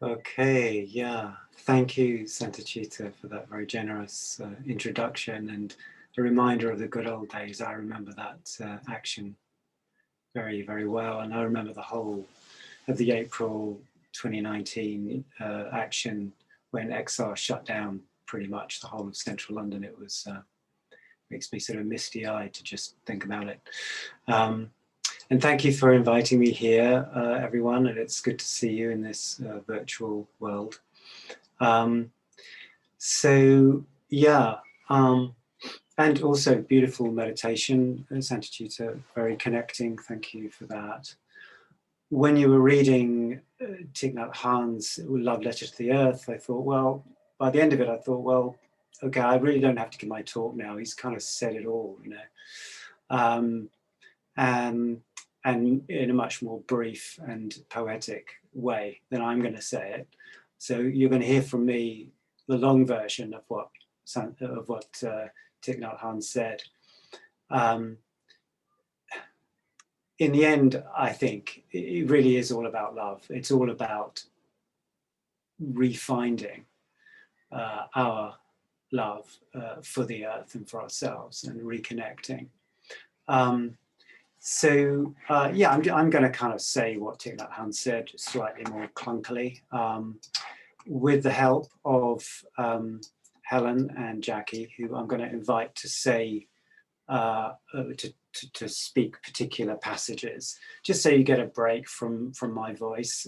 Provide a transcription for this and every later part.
Okay, yeah. Thank you, Santachita, for that very generous introduction and a reminder of the good old days. I remember that action very, very well. And I remember the whole of the April 2019 action when XR shut down pretty much the whole of central London. It was makes me sort of misty-eyed to just think about it. And thank you for inviting me here, everyone, and it's good to see you in this virtual world. So yeah, and also beautiful meditation, Santachita, very connecting, thank you for that. When you were reading Thich Nhat Hanh's Love Letter to the Earth, I thought, well, by the end of it, I thought, well, okay, I really don't have to give my talk now. He's kind of said it all, you know. And in a much more brief and poetic way than I'm going to say it. So you're going to hear from me the long version of what Thich Nhat Hanh said. In the end, I think it really is all about love. It's all about refinding our love for the earth and for ourselves and reconnecting. Yeah, I'm going to kind of say what Thich Nhat Hanh said slightly more clunkily, with the help of Helen and Jackie, who I'm going to invite to say, to speak particular passages, just so you get a break from my voice,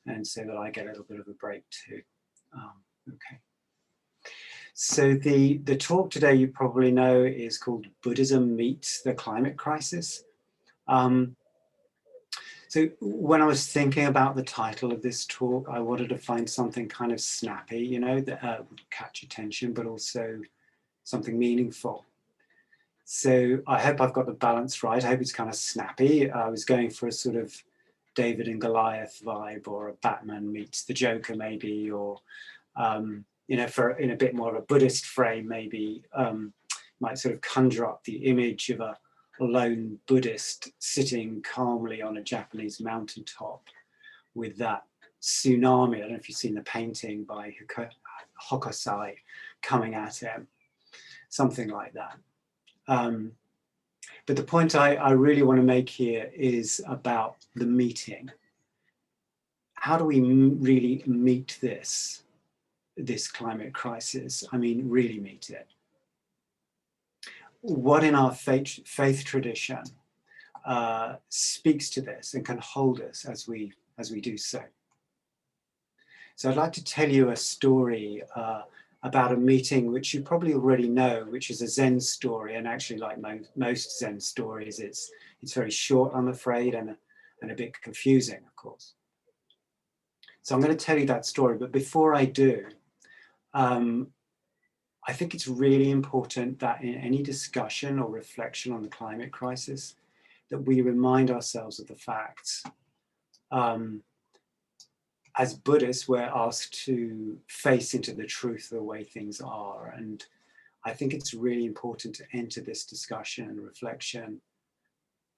and so that I get a little bit of a break too. Okay. So the talk today, you probably know, is called Buddhism Meets the Climate Crisis. So when I was thinking about the title of this talk, I wanted to find something kind of snappy, you know, that would catch attention, but also something meaningful. So I hope I've got the balance right. I hope it's kind of snappy. I was going for a sort of David and Goliath vibe, or a Batman meets the Joker maybe, or, you know, in a bit more of a Buddhist frame, maybe might sort of conjure up the image of a lone Buddhist sitting calmly on a Japanese mountaintop with that tsunami. I don't know if you've seen the painting by Hokusai coming at him, something like that. But the point I really want to make here is about the meeting. How do we really meet this climate crisis? I mean, really meet it. What in our faith tradition speaks to this and can hold us as we do so. So I'd like to tell you a story about a meeting which you probably already know, which is a Zen story, and actually, like most Zen stories, it's very short, I'm afraid, and a bit confusing, of course. So I'm going to tell you that story, but before I do, I think it's really important that in any discussion or reflection on the climate crisis, that we remind ourselves of the facts. As Buddhists, we're asked to face into the truth of the way things are. And I think it's really important to enter this discussion and reflection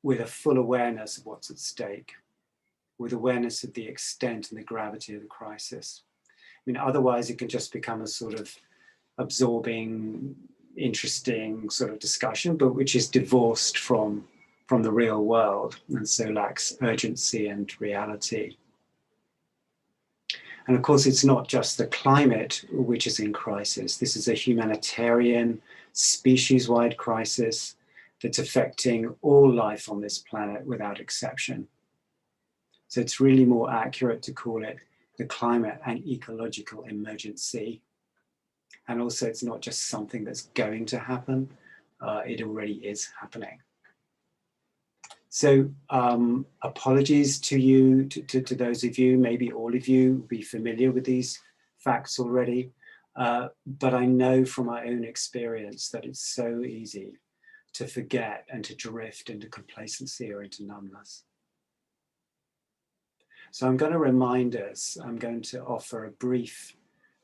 with a full awareness of what's at stake, with awareness of the extent and the gravity of the crisis. I mean, otherwise it can just become a sort of absorbing, interesting sort of discussion, but which is divorced from the real world, and so lacks urgency and reality. And of course, it's not just the climate which is in crisis. This is a humanitarian, species-wide crisis that's affecting all life on this planet without exception. So it's really more accurate to call it the climate and ecological emergency. And also, it's not just something that's going to happen, it already is happening. So apologies to you, to those of you, maybe all of you will be familiar with these facts already, but I know from my own experience that it's so easy to forget and to drift into complacency or into numbness. So I'm going to remind us, I'm going to offer a brief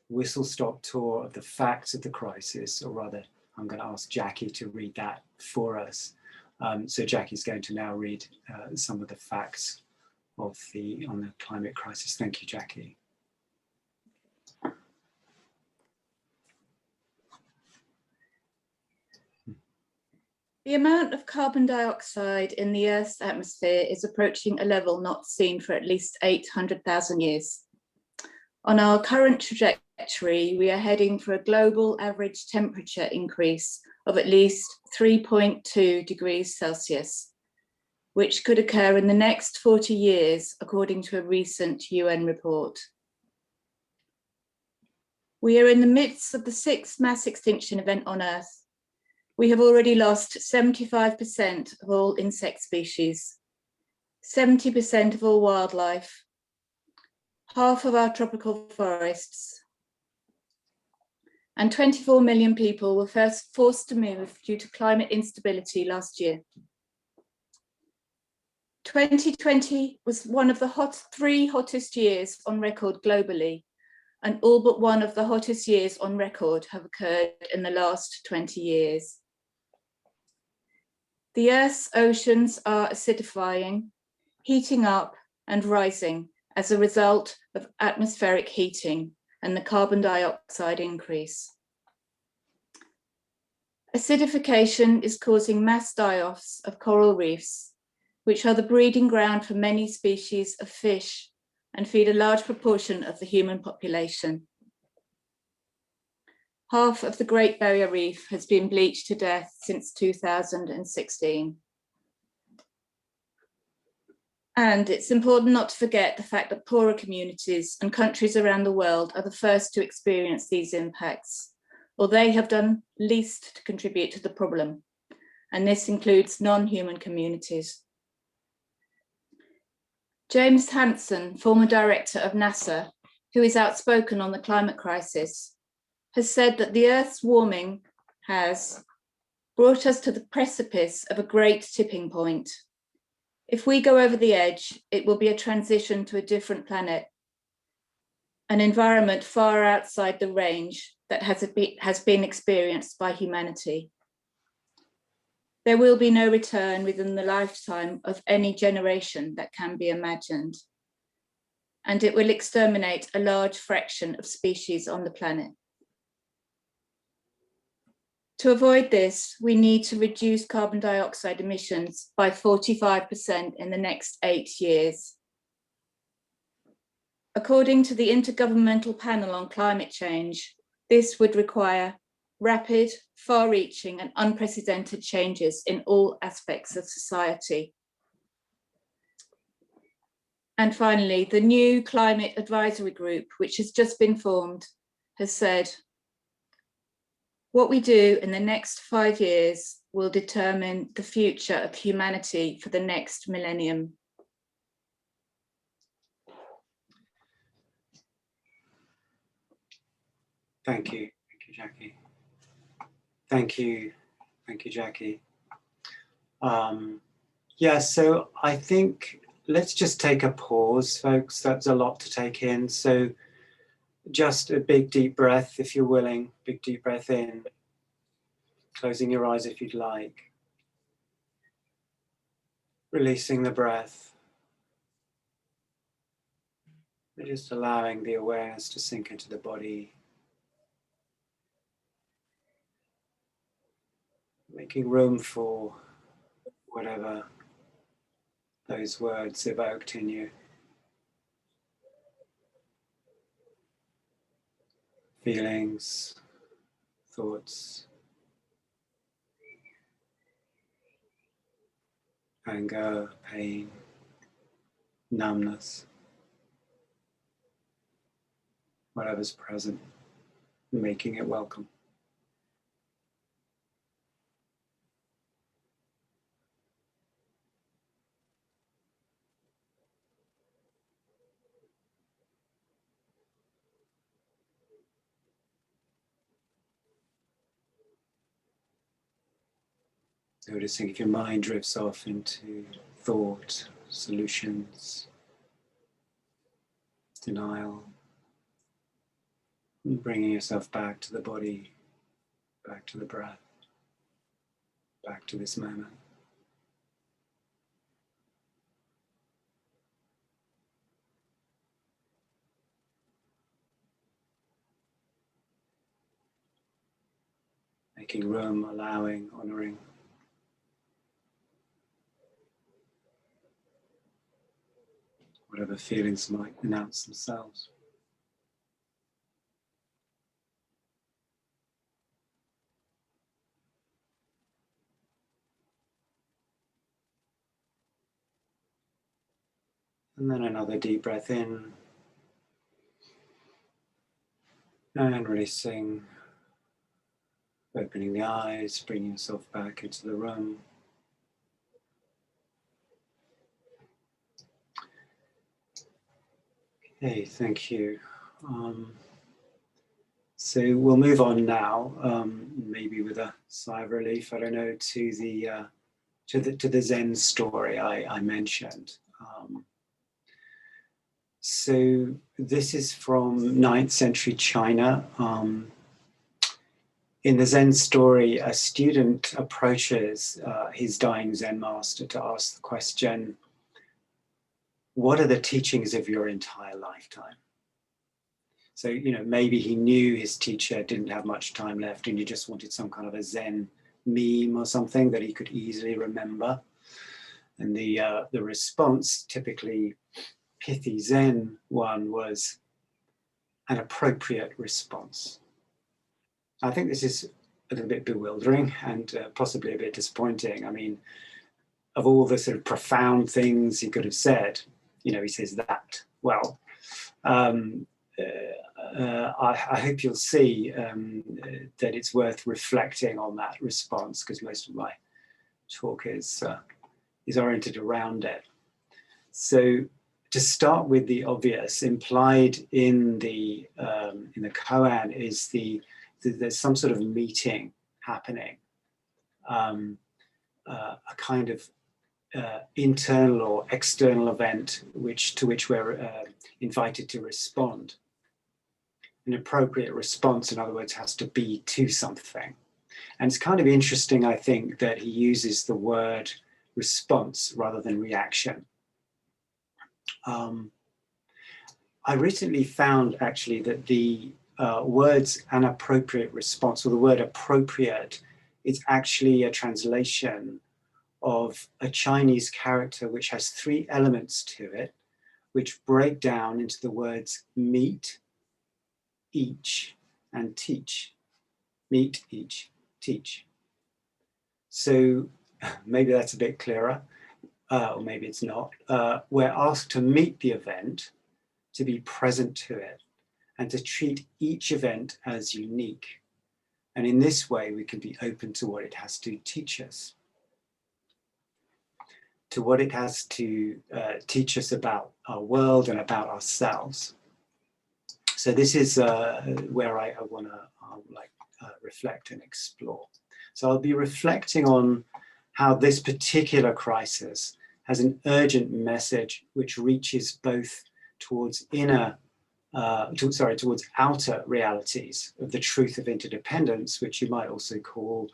whistle-stop tour of the facts of the crisis, or rather, I'm going to ask Jackie to read that for us. So Jackie's going to now read some of the facts on the climate crisis. Thank you, Jackie. The amount of carbon dioxide in the Earth's atmosphere is approaching a level not seen for at least 800,000 years. On our current trajectory, we are heading for a global average temperature increase of at least 3.2 degrees Celsius, which could occur in the next 40 years, according to a recent UN report. We are in the midst of the 6th mass extinction event on Earth. We have already lost 75% of all insect species, 70% of all wildlife, half of our tropical forests, and 24 million people were first forced to move due to climate instability last year. 2020 was one of the three hottest years on record globally, and all but one of the hottest years on record have occurred in the last 20 years. The Earth's oceans are acidifying, heating up and rising as a result of atmospheric heating and the carbon dioxide increase. Acidification is causing mass die-offs of coral reefs, which are the breeding ground for many species of fish and feed a large proportion of the human population. Half of the Great Barrier Reef has been bleached to death since 2016. And it's important not to forget the fact that poorer communities and countries around the world are the first to experience these impacts, or they have done least to contribute to the problem. And this includes non-human communities. James Hansen, former director of NASA, who is outspoken on the climate crisis, has said that the Earth's warming has brought us to the precipice of a great tipping point. If we go over the edge, it will be a transition to a different planet, an environment far outside the range that has been experienced by humanity. There will be no return within the lifetime of any generation that can be imagined, and it will exterminate a large fraction of species on the planet. To avoid this, we need to reduce carbon dioxide emissions by 45% in the next 8 years. According to the Intergovernmental Panel on Climate Change, this would require rapid, far-reaching and unprecedented changes in all aspects of society. And finally, the new Climate Advisory Group, which has just been formed, has said, what we do in the next 5 years will determine the future of humanity for the next millennium. Thank you, Jackie. Thank you, Jackie. Yeah, so I think let's just take a pause, folks. That's a lot to take in. So just a big deep breath, if you're willing. Big deep breath in. Closing your eyes if you'd like. Releasing the breath. Just allowing the awareness to sink into the body. Making room for whatever those words evoked in you. Feelings, thoughts, anger, pain, numbness, whatever's present, making it welcome. Noticing if your mind drifts off into thought, solutions, denial, and bringing yourself back to the body, back to the breath, back to this moment. Making room, allowing, honoring whatever feelings might announce themselves. And then another deep breath in and releasing, opening the eyes, bringing yourself back into the room. Okay, thank you. So we'll move on now, maybe with a sigh of relief, I don't know, to the Zen story I mentioned. So this is from 9th century China. In the Zen story, a student approaches his dying Zen master to ask the question, what are the teachings of your entire lifetime? So, you know, maybe he knew his teacher didn't have much time left and he just wanted some kind of a Zen meme or something that he could easily remember. And the response, typically pithy Zen one, was an appropriate response. I think this is a little bit bewildering and possibly a bit disappointing. I mean, of all the sort of profound things he could have said, you know, he says that. Well, I hope you'll see that it's worth reflecting on that response, because most of my talk is oriented around it. So to start with the obvious, implied in the koan is there's some sort of meeting happening, a kind of internal or external event to which we're invited to respond. An appropriate response, in other words, has to be to something. And it's kind of interesting, I think, that he uses the word response rather than reaction. I recently found actually that the words an appropriate response, or the word appropriate, is actually a translation of a Chinese character which has 3 elements to it, which break down into the words meet, each, and teach. Meet, each, teach. So maybe that's a bit clearer, or maybe it's not. We're asked to meet the event, to be present to it, and to treat each event as unique. And in this way, we can be open to what it has to teach us, to what it has to teach us about our world and about ourselves. So this is where I want to reflect and explore. So I'll be reflecting on how this particular crisis has an urgent message which reaches both towards towards outer realities of the truth of interdependence, which you might also call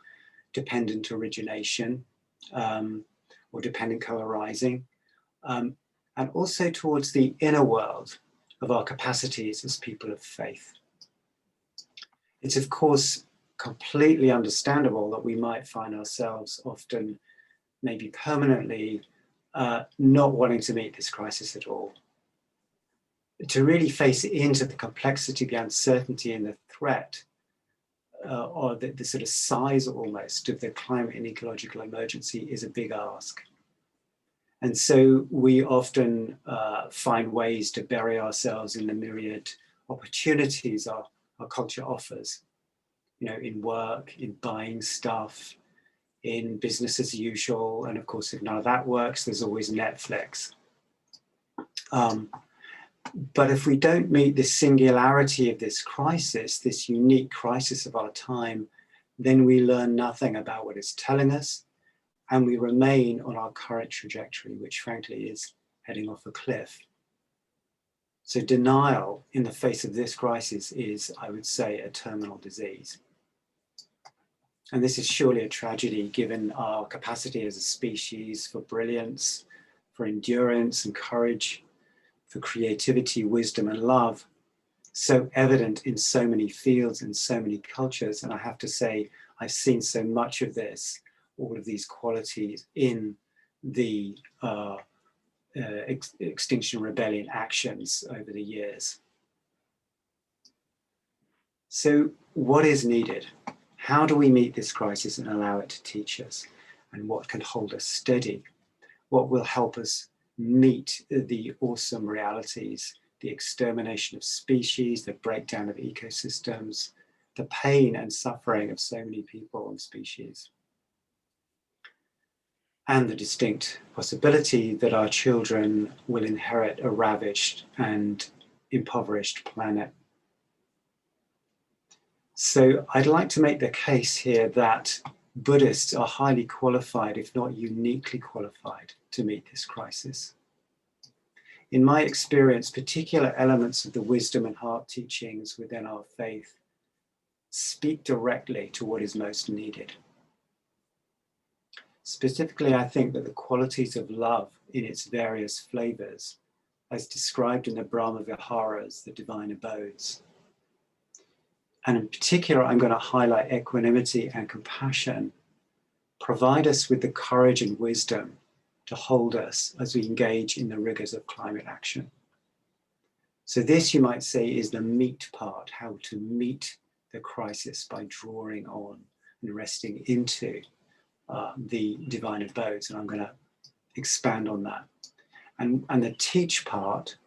dependent origination or dependent co-arising, and also towards the inner world of our capacities as people of faith. It's of course completely understandable that we might find ourselves often, maybe permanently, not wanting to meet this crisis at all. To really face into the complexity, the uncertainty and the threat, or the sort of size almost of the climate and ecological emergency is a big ask. And so we often find ways to bury ourselves in the myriad opportunities our culture offers, you know, in work, in buying stuff, in business as usual. And of course, if none of that works, there's always Netflix. But if we don't meet the singularity of this crisis, this unique crisis of our time, then we learn nothing about what it's telling us, and we remain on our current trajectory, which frankly is heading off a cliff. So denial in the face of this crisis is, I would say, a terminal disease. And this is surely a tragedy given our capacity as a species for brilliance, for endurance and courage, for creativity, wisdom and love, so evident in so many fields and so many cultures. And I have to say, I've seen so much of this, all of these qualities in the Extinction Rebellion actions over the years. So what is needed? How do we meet this crisis and allow it to teach us? And what can hold us steady? What will help us meet the awesome realities, the extermination of species, the breakdown of ecosystems, the pain and suffering of so many people and species, and the distinct possibility that our children will inherit a ravaged and impoverished planet. So I'd like to make the case here that Buddhists are highly qualified, if not uniquely qualified, to meet this crisis. In my experience, particular elements of the wisdom and heart teachings within our faith speak directly to what is most needed. Specifically, I think that the qualities of love in its various flavors, as described in the Brahma Viharas, the divine abodes, and in particular, I'm going to highlight equanimity and compassion, provide us with the courage and wisdom to hold us as we engage in the rigors of climate action. So this, you might say, is the meat part, how to meet the crisis by drawing on and resting into the divine abodes. And I'm going to expand on that. And the teach part,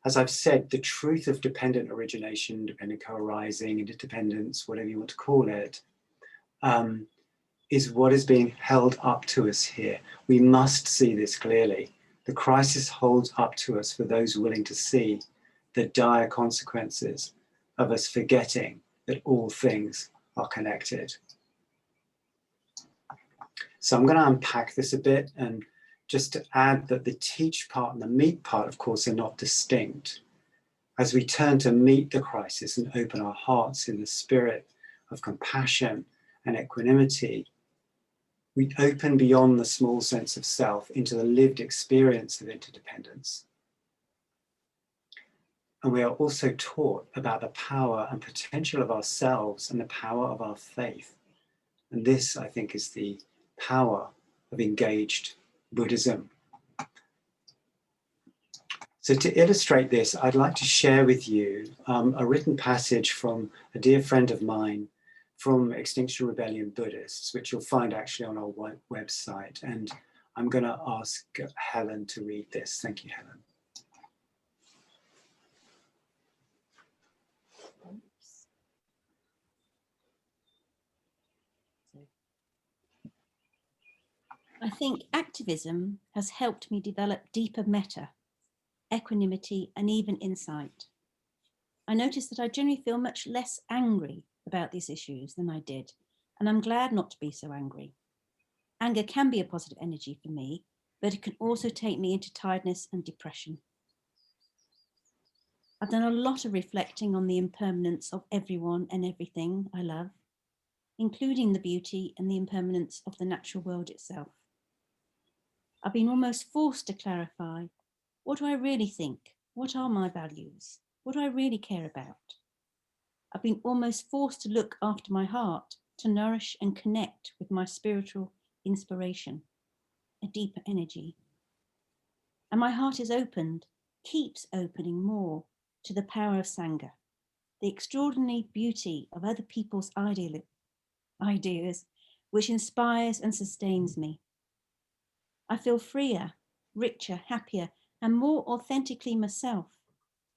as I've said, the truth of dependent origination, dependent co-arising, interdependence, whatever you want to call it, is what is being held up to us here. We must see this clearly. The crisis holds up to us for those willing to see the dire consequences of us forgetting that all things are connected. So I'm going to unpack this a bit, and just to add that the teach part and the meet part, of course, are not distinct. As we turn to meet the crisis and open our hearts in the spirit of compassion and equanimity, we open beyond the small sense of self into the lived experience of interdependence. And we are also taught about the power and potential of ourselves and the power of our faith. And this, I think, is the power of engaged Buddhism. So to illustrate this, I'd like to share with you a written passage from a dear friend of mine from Extinction Rebellion Buddhists, which you'll find actually on our website. And I'm going to ask Helen to read this. Thank you, Helen. I think activism has helped me develop deeper metta, equanimity, and even insight. I noticed that I generally feel much less angry about these issues than I did, and I'm glad not to be so angry. Anger can be a positive energy for me, but it can also take me into tiredness and depression. I've done a lot of reflecting on the impermanence of everyone and everything I love, including the beauty and the impermanence of the natural world itself. I've been almost forced to clarify, what do I really think? What are my values? What do I really care about? I've been almost forced to look after my heart, to nourish and connect with my spiritual inspiration, a deeper energy. And my heart is opened, keeps opening more to the power of Sangha, the extraordinary beauty of other people's ideas, which inspires and sustains me. I feel freer, richer, happier, and more authentically myself.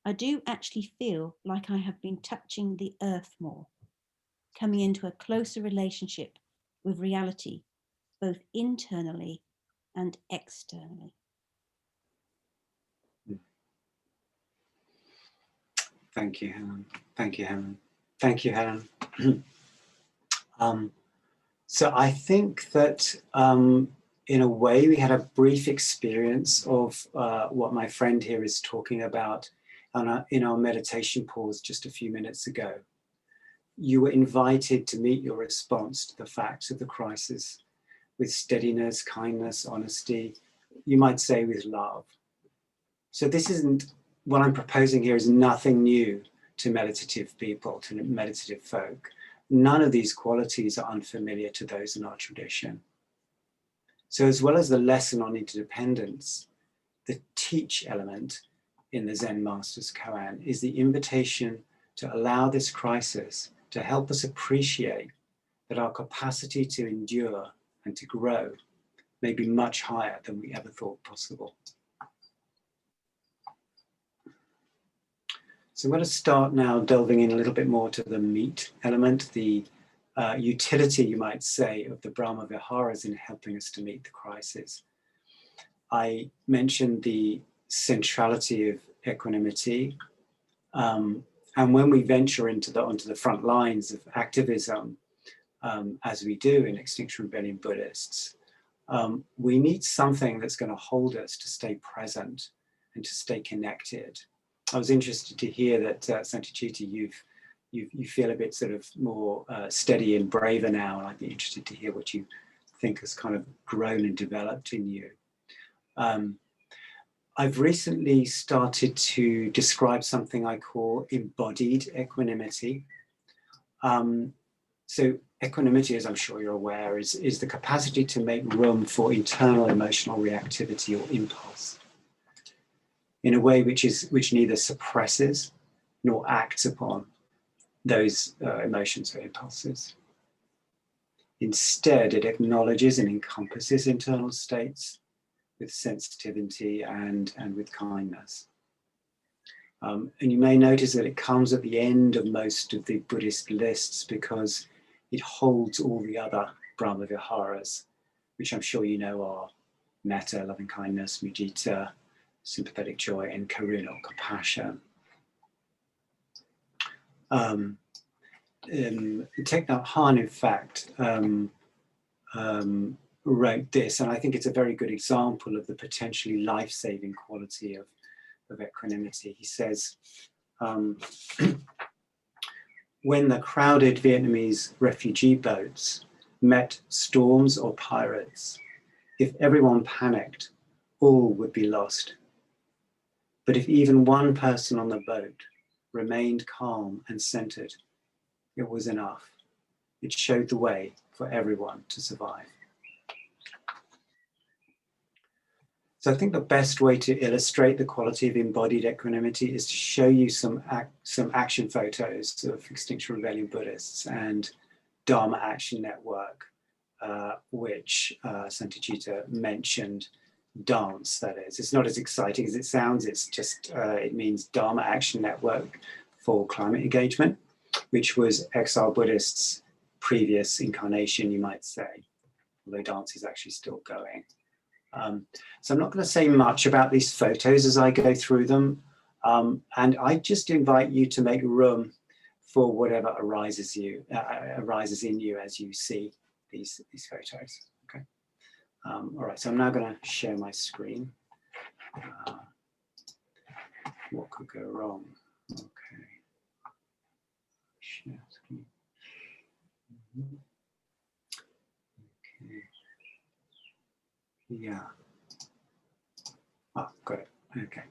I do actually feel like I have been touching the earth more, coming into a closer relationship with reality, both internally and externally. Thank you, Helen. Thank you, Helen. Thank you, Helen. So I think that in a way we had a brief experience of what my friend here is talking about in our meditation pause just a few minutes ago. You were invited to meet your response to the facts of the crisis with steadiness, kindness, honesty, you might say with love. So this isn't, what I'm proposing here is nothing new to meditative people, to meditative folk. None of these qualities are unfamiliar to those in our tradition. So as well as the lesson on interdependence, the teach element in the Zen Master's koan is the invitation to allow this crisis to help us appreciate that our capacity to endure and to grow may be much higher than we ever thought possible. So I'm going to start now delving in a little bit more to the meat element, the utility, you might say, of the Brahma Viharas in helping us to meet the crisis. I mentioned the centrality of equanimity. And when we venture onto the front lines of activism, as we do in Extinction Rebellion Buddhists, we need something that's going to hold us to stay present and to stay connected. I was interested to hear that, Santichita, you feel a bit sort of more steady and braver now, and I'd be interested to hear what you think has kind of grown and developed in you. I've recently started to describe something I call embodied equanimity. So equanimity, as I'm sure you're aware, is the capacity to make room for internal emotional reactivity or impulse in a way which neither suppresses nor acts upon those emotions or impulses. Instead, it acknowledges and encompasses internal states with sensitivity and with kindness. And you may notice that it comes at the end of most of the Buddhist lists because it holds all the other Brahma Viharas, which I'm sure you know are metta, loving kindness, mudita, sympathetic joy, and karuna, or compassion. Thich Nhat Hanh, in fact, wrote this, and I think it's a very good example of the potentially life-saving quality of equanimity. He says, when the crowded Vietnamese refugee boats met storms or pirates, if everyone panicked, all would be lost. But if even one person on the boat remained calm and centered, it was enough. It showed the way for everyone to survive. So I think the best way to illustrate the quality of embodied equanimity is to show you some action photos of Extinction Rebellion Buddhists and Dharma Action Network, which Santichita mentioned. Dance, that is. It's not as exciting as it sounds. It's just, it means Dharma Action Network for Climate Engagement, which was exile Buddhists' previous incarnation, you might say, although dance is actually still going. So I'm not going to say much about these photos as I go through them. And I just invite you to make room for whatever arises in you as you see these photos. Okay. All right, so I'm now going to share my screen. What could go wrong? Okay. Share screen. Okay. Yeah. Oh, got it. Okay.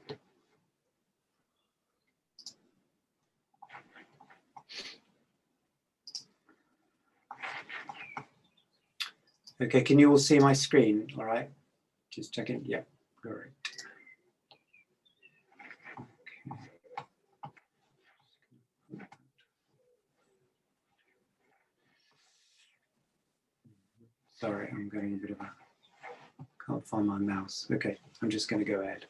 Okay, can you all see my screen? All right, just checking. Yeah, great. Okay. Sorry, I'm getting a bit of a, can't find my mouse. Okay, I'm just going to go ahead.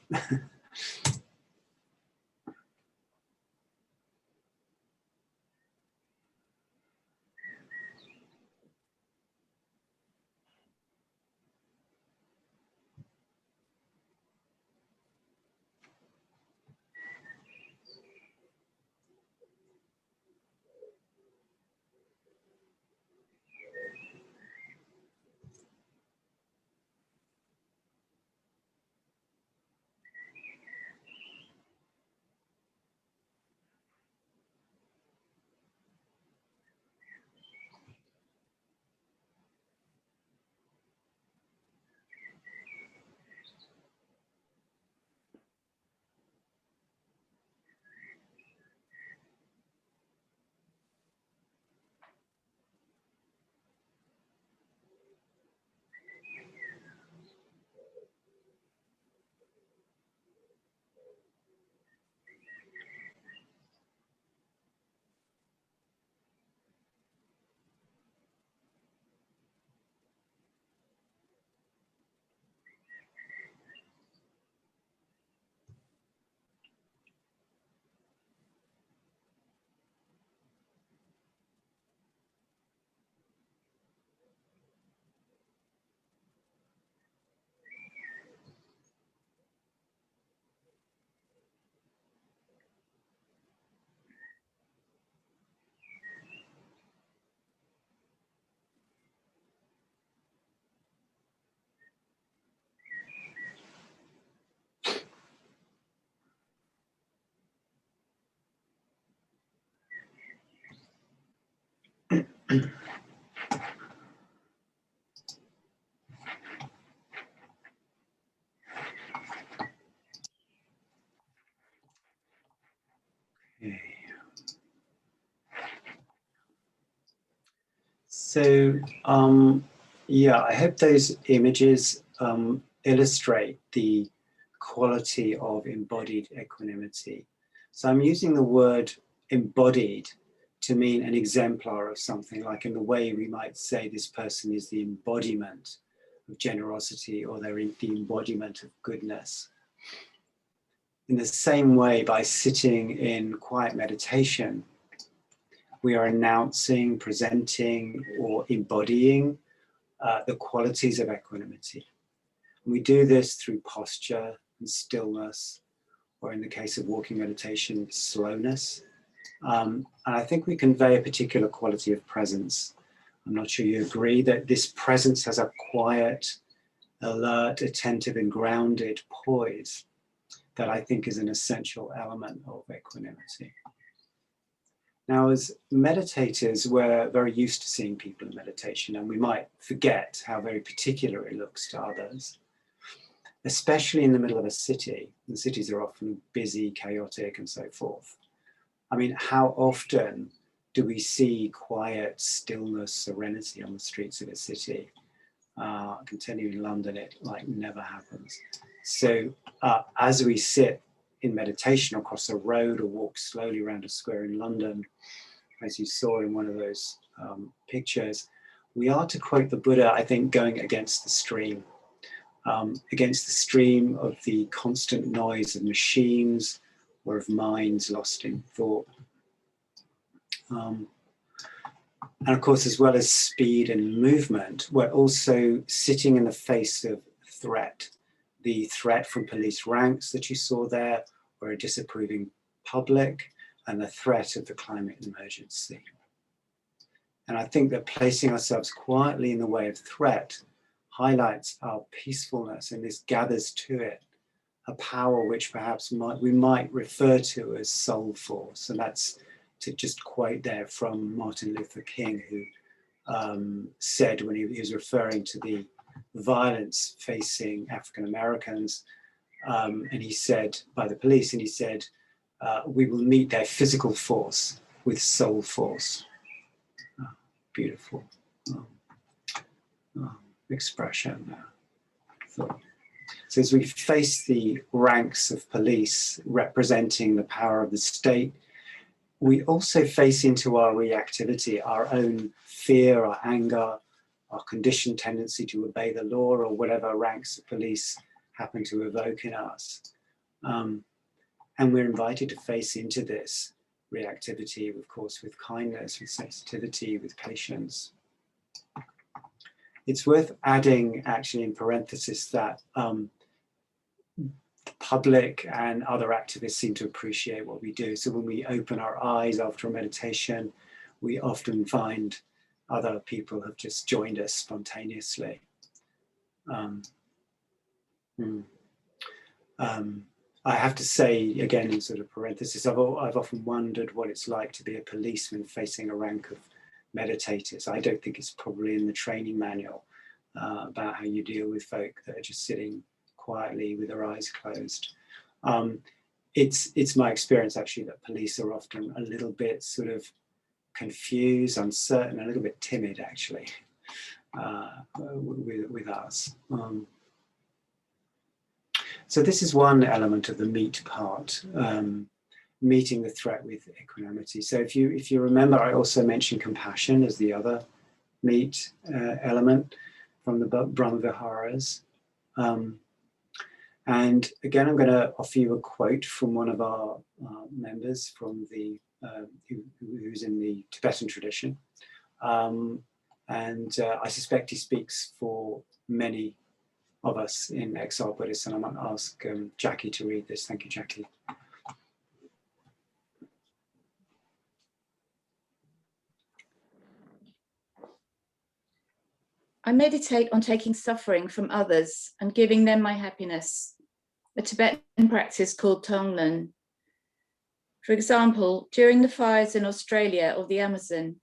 Okay. So, yeah, I hope those images illustrate the quality of embodied equanimity. So I'm using the word embodied to mean an exemplar of something, like in the way we might say this person is the embodiment of generosity, or they're the embodiment of goodness. In the same way, by sitting in quiet meditation, we are announcing, presenting, or embodying the qualities of equanimity. And we do this through posture and stillness, or in the case of walking meditation, slowness. And I think we convey a particular quality of presence. I'm not sure you agree that this presence has a quiet, alert, attentive, and grounded poise that I think is an essential element of equanimity. Now, as meditators, we're very used to seeing people in meditation, and we might forget how very particular it looks to others, especially in the middle of a city. The cities are often busy, chaotic, and so forth. I mean, how often do we see quiet stillness, serenity on the streets of a city? I can tell you in London, it like never happens. So as we sit in meditation across a road or walk slowly around a square in London, as you saw in one of those pictures, we are, to quote the Buddha, I think, going against the stream of the constant noise of machines or of minds lost in thought. And of course, as well as speed and movement, we're also sitting in the face of threat. The threat from police ranks that you saw there, or a disapproving public, and the threat of the climate emergency. And I think that placing ourselves quietly in the way of threat highlights our peacefulness, and this gathers to it a power which perhaps we might refer to as soul force. And that's, to just quote there from Martin Luther King, who said, when he was referring to the violence facing African Americans, and he said, by the police, and he said, we will meet their physical force with soul force. Oh, beautiful expression. So as we face the ranks of police representing the power of the state, we also face into our reactivity, our own fear, our anger, our conditioned tendency to obey the law, or whatever ranks of police happen to evoke in us. And we're invited to face into this reactivity, of course, with kindness, with sensitivity, with patience. It's worth adding, actually, in parenthesis, that the public and other activists seem to appreciate what we do. So when we open our eyes after a meditation, we often find other people have just joined us spontaneously. I have to say, again, in sort of parenthesis, I've often wondered what it's like to be a policeman facing a rank of meditators. I don't think it's probably in the training manual about how you deal with folk that are just sitting quietly with their eyes closed. It's my experience, actually, that police are often a little bit sort of confused, uncertain, a little bit timid, actually, with us. So this is one element of the meet part, meeting the threat with equanimity. So if you remember, I also mentioned compassion as the other meet element from the Brahma Viharas. And again, I'm going to offer you a quote from one of our members from the who's in the Tibetan tradition. And I suspect he speaks for many of us in Exile Buddhists, and I might ask Jackie to read this. Thank you, Jackie. I meditate on taking suffering from others and giving them my happiness, a Tibetan practice called Tonglen. For example, during the fires in Australia or the Amazon,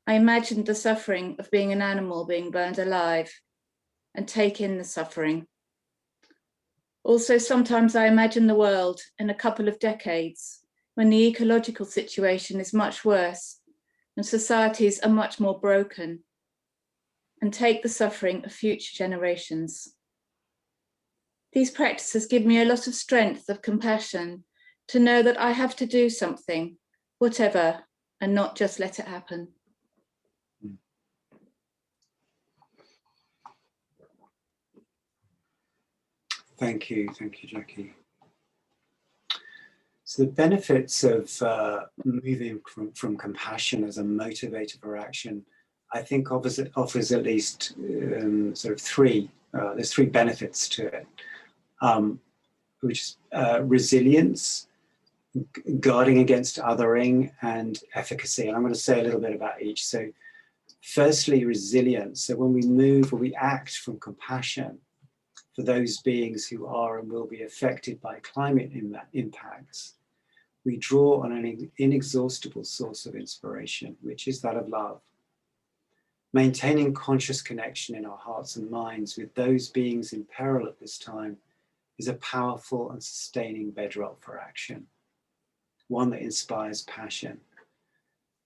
I imagined the suffering of being an animal being burned alive and take in the suffering. Also, sometimes I imagine the world in a couple of decades when the ecological situation is much worse and societies are much more broken, and take the suffering of future generations. These practices give me a lot of strength of compassion to know that I have to do something, whatever, and not just let it happen. Thank you, Jackie. So the benefits of moving from compassion as a motivator for action, I think offers at least sort of three. There's three benefits to it, which is resilience, guarding against othering, and efficacy. And I'm going to say a little bit about each. So firstly, resilience. So when we move or we act from compassion for those beings who are and will be affected by climate impacts, we draw on an inexhaustible source of inspiration, which is that of love. Maintaining conscious connection in our hearts and minds with those beings in peril at this time is a powerful and sustaining bedrock for action, one that inspires passion.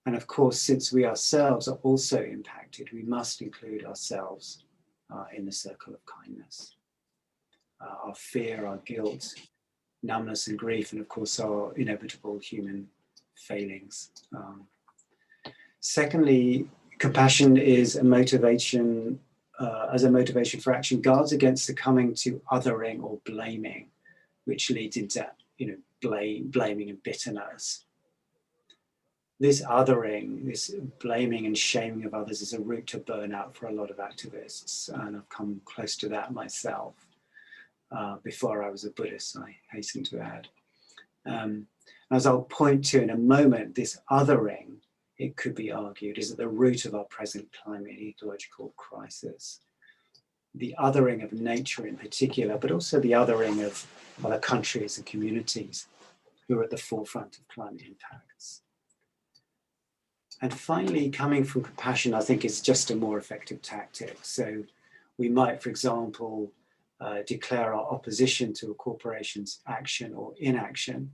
And of course, since we ourselves are also impacted, we must include ourselves in the circle of kindness. Our fear, our guilt, numbness and grief, and of course our inevitable human failings. Secondly, compassion is a motivation, as a motivation for action, guards against succumbing to othering or blaming, which leads into blaming and bitterness. This othering, this blaming and shaming of others is a route to burnout for a lot of activists, and I've come close to that myself. Before I was a Buddhist, I hasten to add. As I'll point to in a moment, this othering, it could be argued, is at the root of our present climate and ecological crisis. The othering of nature in particular, but also the othering of other countries and communities who are at the forefront of climate impacts. And finally, coming from compassion, I think, is just a more effective tactic. So we might, for example, declare our opposition to a corporation's action or inaction.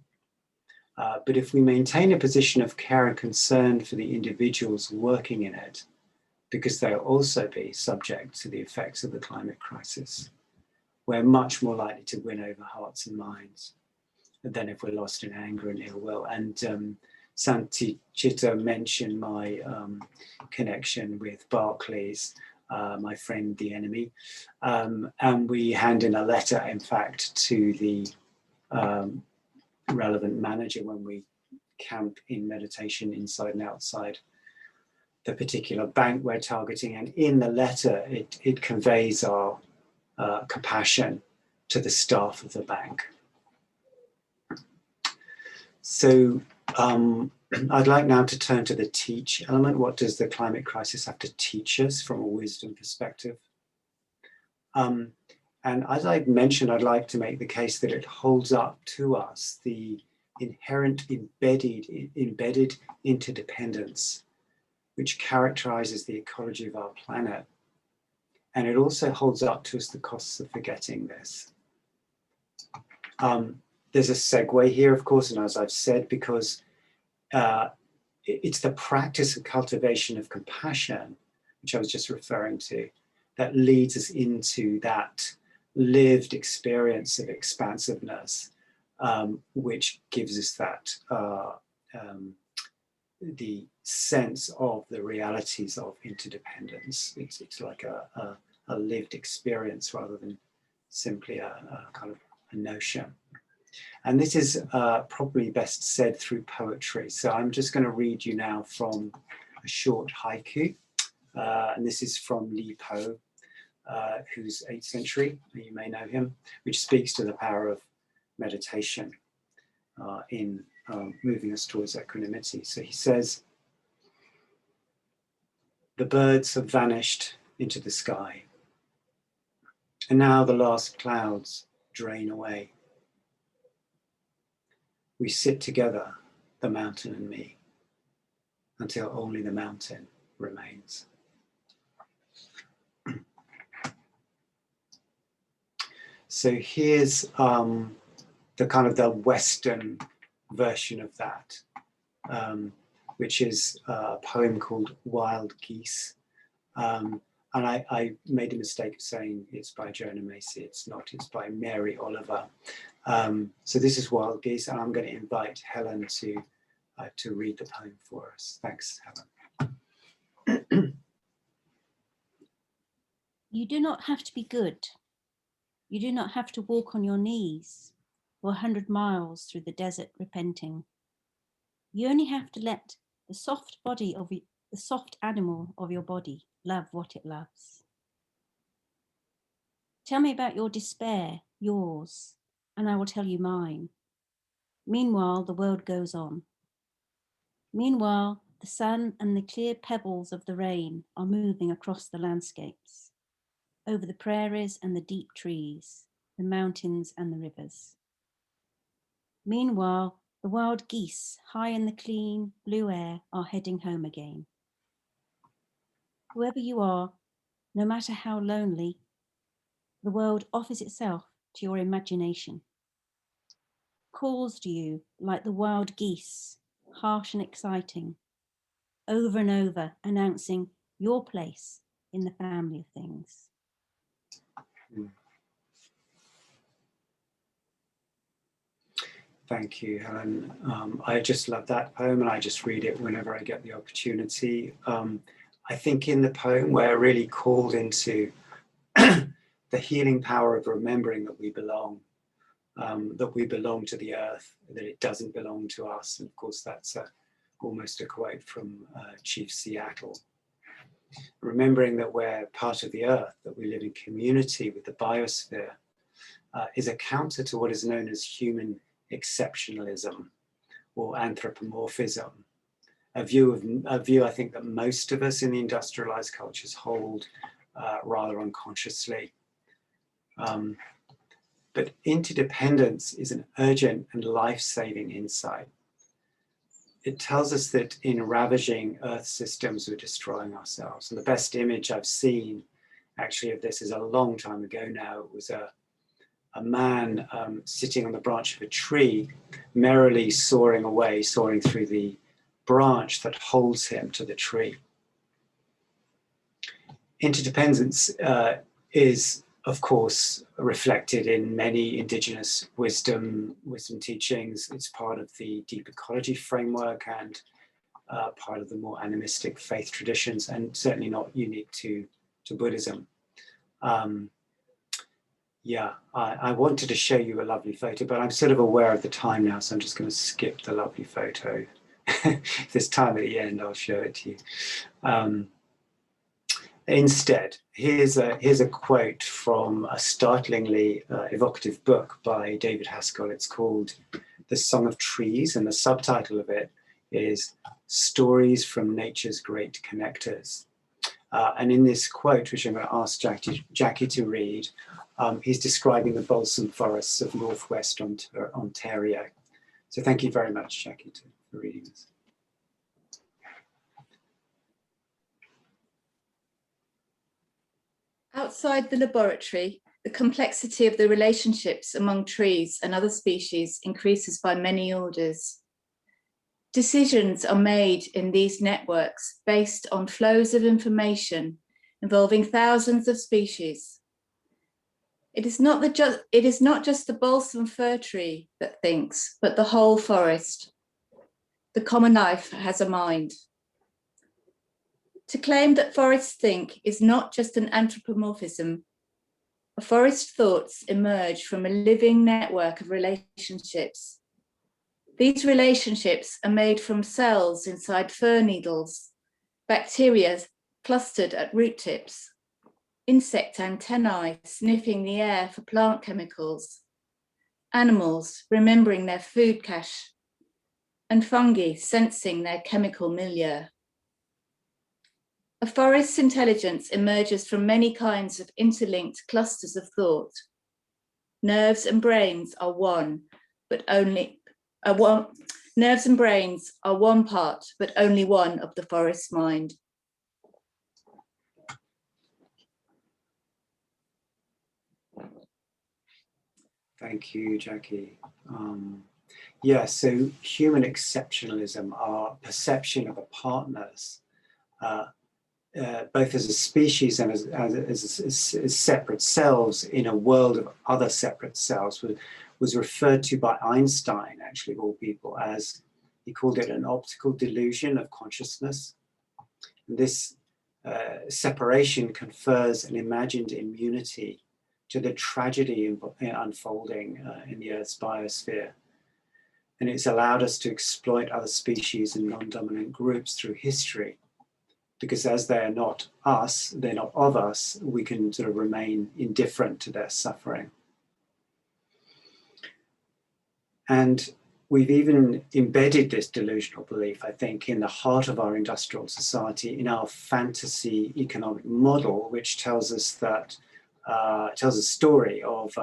But if we maintain a position of care and concern for the individuals working in it, because they'll also be subject to the effects of the climate crisis, we're much more likely to win over hearts and minds than if we're lost in anger and ill will. And Santi Chitta mentioned my connection with Barclays, my friend, the enemy. And we hand in a letter, in fact, to the relevant manager when we camp in meditation inside and outside the particular bank we're targeting. And in the letter, it conveys our compassion to the staff of the bank. So I'd like now to turn to the teach element. What does the climate crisis have to teach us from a wisdom perspective? And as I mentioned, I'd like to make the case that it holds up to us the inherent embedded interdependence which characterizes the ecology of our planet. And it also holds up to us the costs of forgetting this. There's a segue here, of course, and as I've said, because it's the practice and cultivation of compassion, which I was just referring to, that leads us into that lived experience of expansiveness, which gives us that the sense of the realities of interdependence. It's like a lived experience rather than simply a kind of a notion. And this is probably best said through poetry. So I'm just going to read you now from a short haiku. And this is from Li Po, who's 8th century, you may know him, which speaks to the power of meditation in moving us towards equanimity. So he says, "The birds have vanished into the sky, and now the last clouds drain away. We sit together, the mountain and me, until only the mountain remains. So here's the kind of the Western version of that, which is a poem called Wild Geese. And I made a mistake of saying it's by Jonah Macy. It's not, it's by Mary Oliver. So this is Wild Geese, and I'm going to invite Helen to read the poem for us. Thanks, Helen. You do not have to be good. You do not have to walk on your knees for 100 miles through the desert repenting. You only have to let the soft animal of your body love what it loves. Tell me about your despair, yours, and I will tell you mine. Meanwhile, the world goes on. Meanwhile, the sun and the clear pebbles of the rain are moving across the landscapes, over the prairies and the deep trees, the mountains and the rivers. Meanwhile, the wild geese, high in the clean blue air, are heading home again. Whoever you are, no matter how lonely, the world offers itself to your imagination, calls to you like the wild geese, harsh and exciting, over and over announcing your place in the family of things. Thank you, Helen. I just love that poem, and I just read it whenever I get the opportunity. I think in the poem we're really called into the healing power of remembering that we belong to the earth, that it doesn't belong to us. And of course, that's almost a quote from Chief Seattle. Remembering that we're part of the earth, that we live in community with the biosphere, is a counter to what is known as human exceptionalism or anthropomorphism, a view I think that most of us in the industrialized cultures hold rather unconsciously. But interdependence is an urgent and life-saving insight. It tells us that in ravaging Earth systems, we're destroying ourselves. And the best image I've seen actually of this is a long time ago now. It was a man sitting on the branch of a tree, merrily soaring away, soaring through the branch that holds him to the tree. Interdependence is, of course, reflected in many indigenous wisdom teachings. It's part of the deep ecology framework and part of the more animistic faith traditions, and certainly not unique to Buddhism. Yeah, I wanted to show you a lovely photo, but I'm sort of aware of the time now, so I'm just going to skip the lovely photo. If there's time at the end, I'll show it to you. Instead, here's a quote from a startlingly evocative book by David Haskell. It's called The Song of Trees, and the subtitle of it is Stories from Nature's Great Connectors. And in this quote, which I'm going to ask Jackie to read, he's describing the balsam forests of northwest Ontario. So thank you very much, Jackie, for reading this. Outside the laboratory, the complexity of the relationships among trees and other species increases by many orders. Decisions are made in these networks based on flows of information involving thousands of species. It is not just the balsam fir tree that thinks, but the whole forest. The common life has a mind. To claim that forests think is not just an anthropomorphism. A forest's thoughts emerge from a living network of relationships. These relationships are made from cells inside fir needles, bacteria clustered at root tips, insect antennae sniffing the air for plant chemicals, animals remembering their food cache, and fungi sensing their chemical milieu. A forest's intelligence emerges from many kinds of interlinked clusters of thought. Nerves and brains are one part, but only one of the forest's mind. Thank you, Jackie. Yeah, so human exceptionalism, our perception of a partner's, both as a species and as separate selves in a world of other separate selves, was referred to by Einstein, actually, of all people, as, he called it an optical delusion of consciousness. And this separation confers an imagined immunity to the tragedy unfolding in the Earth's biosphere. And it's allowed us to exploit other species and non-dominant groups through history, because as they are not us, they're not of us, we can sort of remain indifferent to their suffering. And we've even embedded this delusional belief, I think, in the heart of our industrial society, in our fantasy economic model, which tells us that, tells a story of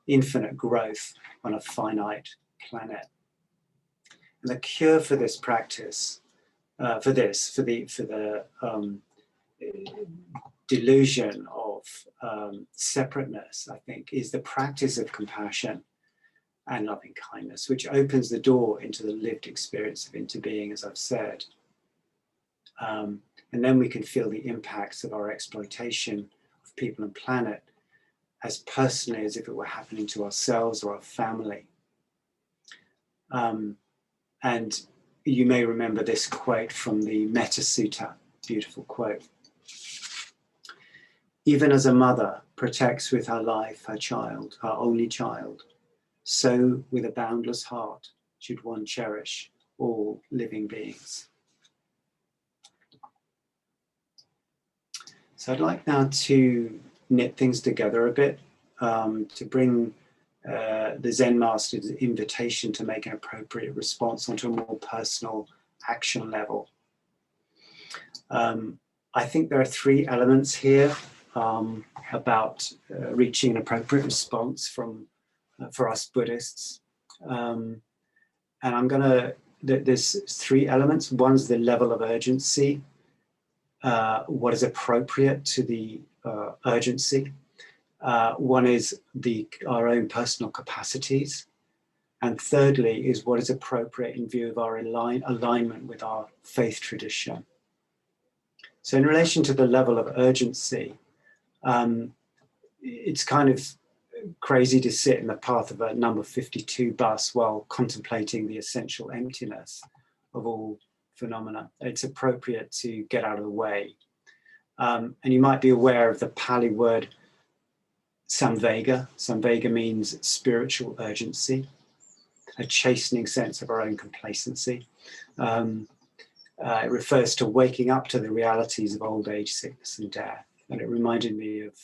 infinite growth on a finite planet. And the cure for this practice, for the delusion of separateness, I think, is the practice of compassion and loving kindness, which opens the door into the lived experience of interbeing, as I've said. And then we can feel the impacts of our exploitation of people and planet as personally as if it were happening to ourselves or our family. And you may remember this quote from the Metta Sutta, beautiful quote. Even as a mother protects with her life her child, her only child, so with a boundless heart should one cherish all living beings. So I'd like now to knit things together a bit, to bring the Zen Master's invitation to make an appropriate response onto a more personal action level. I think there are three elements here about reaching an appropriate response for us Buddhists. And I'm gonna, there's three elements. One's the level of urgency, what is appropriate to the urgency. One is our own personal capacities. And thirdly is what is appropriate in view of our alignment with our faith tradition. So in relation to the level of urgency, it's kind of crazy to sit in the path of a number 52 bus while contemplating the essential emptiness of all phenomena. It's appropriate to get out of the way. And you might be aware of the Pali word samvega. Samvega means spiritual urgency, a chastening sense of our own complacency. It refers to waking up to the realities of old age, sickness, and death. And it reminded me of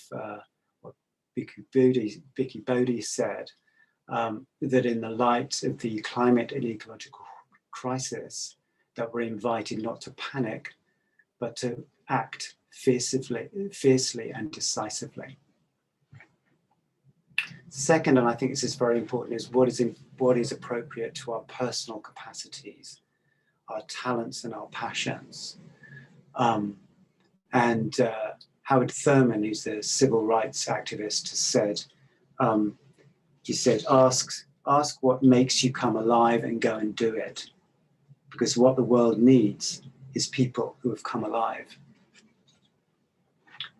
what Bhikkhu Bodhi said, that in the light of the climate and ecological crisis, that we're invited not to panic, but to act fiercely and decisively. Second, and I think this is very important, is what is appropriate to our personal capacities, our talents and our passions. Howard Thurman, who's the civil rights activist, has said, he said, ask what makes you come alive and go and do it. Because what the world needs is people who have come alive.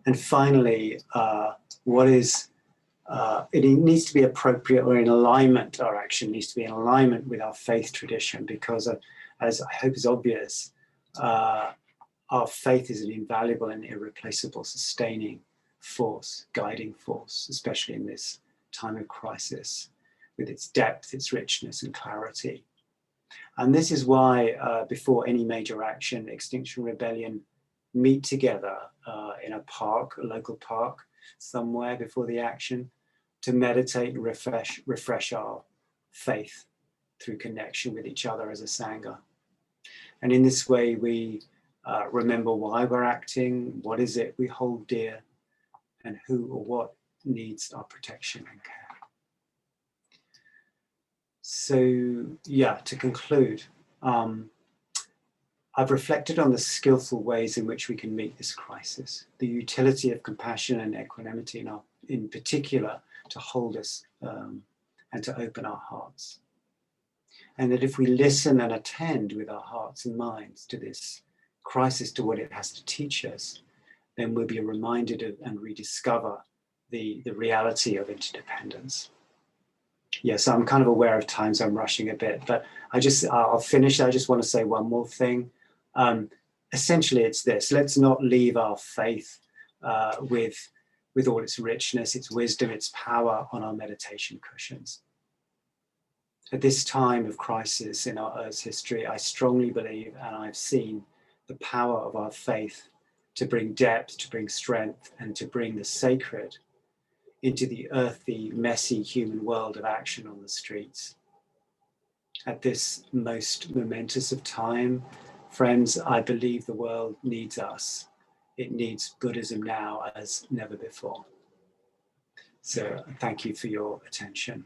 And finally, it needs to be appropriate or in alignment, our action needs to be in alignment with our faith tradition, because as I hope is obvious, our faith is an invaluable and irreplaceable sustaining force, guiding force, especially in this time of crisis, with its depth, its richness and clarity. And this is why before any major action, Extinction Rebellion meet together in a park, a local park, somewhere before the action, to meditate and refresh our faith through connection with each other as a Sangha. And in this way, we remember why we're acting, what is it we hold dear, and who or what needs our protection and care. So, yeah, to conclude, I've reflected on the skillful ways in which we can meet this crisis, the utility of compassion and equanimity in particular to hold us and to open our hearts. And that if we listen and attend with our hearts and minds to this crisis, to what it has to teach us, then we'll be reminded of and rediscover the reality of interdependence. Yes, I'm kind of aware of time, so I'm rushing a bit, but I'll finish. I just want to say one more thing. Essentially, it's this: let's not leave our faith with all its richness, its wisdom, its power on our meditation cushions. At this time of crisis in our Earth's history, I strongly believe, and I've seen, the power of our faith to bring depth, to bring strength, and to bring the sacred into the earthy, messy human world of action on the streets. At this most momentous of time, friends, I believe the world needs us. It needs Buddhism now as never before. So thank you for your attention.